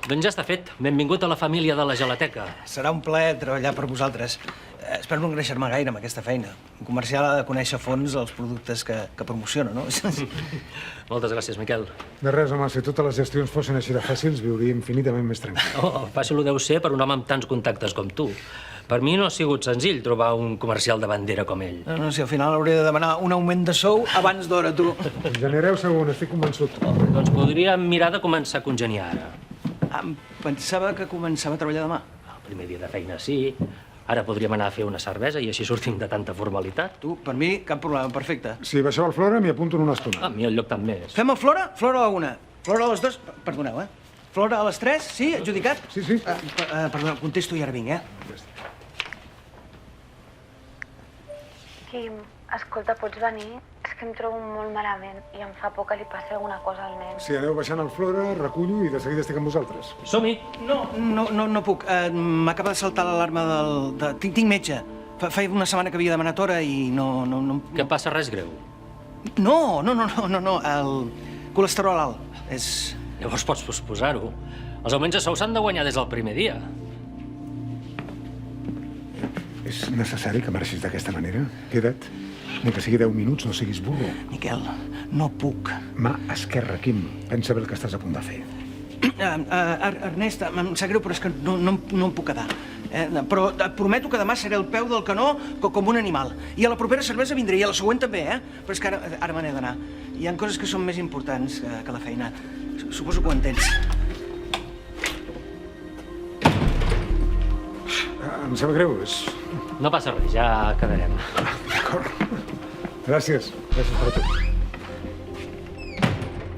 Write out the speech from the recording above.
Doncs ja està fet. Benvingut a la família de la Gelateca. Serà un plaer treballar per vosaltres. Espero no engreixar-me gaire amb aquesta feina. Un comercial ha de conèixer a fons els productes que promociona, no? Moltes gràcies, Miquel. De res, home, si totes les gestions fossin així de fàcils, viuria infinitament més tranquil. Oh, fàcil ho deu ser per un home amb tants contactes com tu. Per mi no ha sigut senzill trobar un comercial de bandera com ell. No, si al final hauré de demanar un augment de sou abans d'hora, tu. Ens anireu segon, estic convençut. Doncs podríem mirar de començar a congeniar ara. Em pensava que començava a treballar demà. El primer dia de feina sí. Ara podríem anar a fer una cervesa i així sortim de tanta formalitat. Tu, per mi, cap problema, perfecte. Si baixeu al Flora, m'hi apunto en una estona. A mi el lloc també és. Fem el Flora? Flora a la 1. Flora a les 2. Perdoneu, Flora a les 3, sí? Adjudicat? Sí, sí. Perdoneu, contesto i ara vinc, Quim, escolta, pots venir? És que em trobo molt malament i em fa por que li passi alguna cosa al nen. Si aneu baixant al Flora, recullo i de seguida estic amb vosaltres. Som-hi! No puc. M'acaba de saltar l'alarma del... Tinc metge. Fa una setmana que havia demanat hora i no... Que passa res greu. No. El colesterol alt. És... Llavors pots posposar-ho. Els augments de sou s'han de guanyar des del primer dia. És necessari que marxis d'aquesta manera? Queda't. Ni que sigui 10 minuts, no siguis burro. Miquel, no puc. Mà esquerra, Quim. Pensa bé el que estàs a punt de fer. Ernest, em sap greu, però és que no em puc quedar. Però et prometo que demà seré al peu del canó com un animal. I a la propera cervesa vindré, i a la següent també, Però és que ara me n'he d'anar. Hi ha coses que són més importants que la feina. Suposo que ho entens. Em sap greu, No passa res, ja quedarem. D'acord. Gràcies. Gràcies per tot.